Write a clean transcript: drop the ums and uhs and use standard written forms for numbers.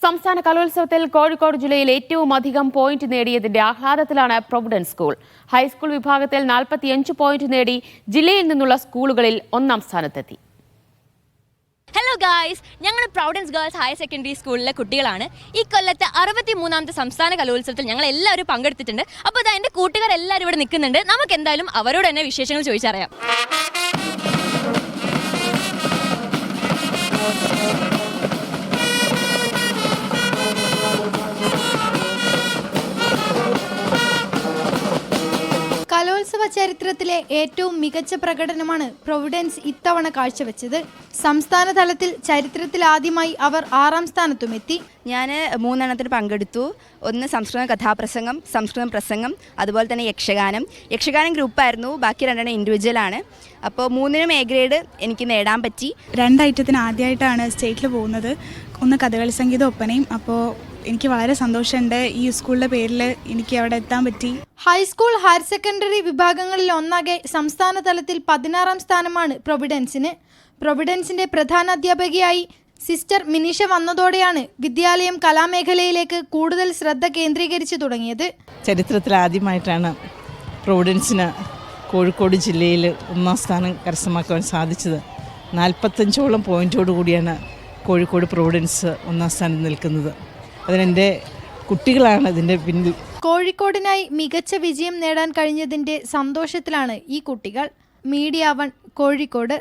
സംസ്ഥാന കലോത്സവത്തിൽ കോഴിക്കോട് ജില്ലയിൽ ഏറ്റവും അധികം പോയിന്റ് നേടിയതിന്റെ ആഹ്ലാദത്തിലാണ് പ്രൊവിഡൻസ് സ്കൂൾ. ഹൈസ്കൂൾ വിഭാഗത്തിൽ 45 പോയിന്റ് നേടി ജില്ലയിൽ നിന്നുള്ള സ്കൂളുകളിൽ ഒന്നാം സ്ഥാനത്തെത്തി. ഹലോ ഗായ്സ്, ഞങ്ങൾ പ്രൊവിഡൻസ് ഗേൾസ് ഹയർ സെക്കൻഡറി സ്കൂളിലെ കുട്ടികളാണ്. ഈ കൊല്ലത്തെ 63ാമത്തെ സംസ്ഥാന കലോത്സവത്തിൽ ഞങ്ങൾ എല്ലാവരും പങ്കെടുത്തിട്ടുണ്ട്. അപ്പോൾ ഇതാ എൻ്റെ കൂട്ടുകാർ എല്ലാവരും ഇവിടെ നിൽക്കുന്നുണ്ട്. നമുക്ക് എന്തായാലും അവരോട് തന്നെ വിശേഷങ്ങൾ ചോദിച്ചറിയാം. കലോത്സവ ചരിത്രത്തിലെ ഏറ്റവും മികച്ച പ്രകടനമാണ് പ്രൊവിഡൻസ് ഇത്തവണ കാഴ്ചവെച്ചത്. സംസ്ഥാന തലത്തിൽ ചരിത്രത്തിൽ ആദ്യമായി അവർ 6ാം സ്ഥാനത്തുമെത്തി. ഞാൻ 3 എണ്ണത്തിന് പങ്കെടുത്തു. ഒന്ന് സംസ്കൃത കഥാപ്രസംഗം, സംസ്കൃതം പ്രസംഗം, അതുപോലെ തന്നെ യക്ഷഗാനം ഗ്രൂപ്പായിരുന്നു. ബാക്കി 2 ഇൻഡിവിജ്വലാണ്. അപ്പോൾ 3നും എ ഗ്രേഡ് എനിക്ക് നേടാൻ പറ്റി. 2 ഐറ്റത്തിന് ആദ്യമായിട്ടാണ് സ്റ്റേറ്റിൽ പോകുന്നത്. ഒന്ന് കഥകളി സംഗീത ഒപ്പനയും. അപ്പോൾ എനിക്ക് വളരെ സന്തോഷമുണ്ട്. ഈ സ്കൂളിൻ്റെ പേരിൽ എനിക്ക് അവിടെ എത്താൻ പറ്റി. ഹൈസ്കൂൾ ഹയർ സെക്കൻഡറി വിഭാഗങ്ങളിൽ ഒന്നാകെ സംസ്ഥാന തലത്തിൽ 16ാം സ്ഥാനമാണ് പ്രൊവിഡൻസിന്. പ്രൊവിഡൻസിന്റെ പ്രധാന അധ്യാപകയായി സിസ്റ്റർ മിനിഷ വന്നതോടെയാണ് വിദ്യാലയം കലാമേഖലയിലേക്ക് കൂടുതൽ ശ്രദ്ധ കേന്ദ്രീകരിച്ചു തുടങ്ങിയത്. ചരിത്രത്തിൽ ആദ്യമായിട്ടാണ് പ്രൊവിഡൻസിന് കോഴിക്കോട് ജില്ലയിൽ 1ാം സ്ഥാനം കരസ്ഥമാക്കുവാൻ സാധിച്ചത്. 45ഓളം പോയിൻറ്റോട് കൂടിയാണ് കോഴിക്കോട് പ്രൊവിഡൻസ് 1ാം സ്ഥാനത്ത് നിൽക്കുന്നത്. അതിനെൻ്റെ കുട്ടികളാണ് ഇതിൻ്റെ പിന്നിൽ. കോഴിക്കോടിനായി മികച്ച വിജയം നേടാൻ കഴിഞ്ഞതിൻ്റെ സന്തോഷത്തിലാണ് ഈ കുട്ടികൾ. മീഡിയ 1 കോഴിക്കോട്.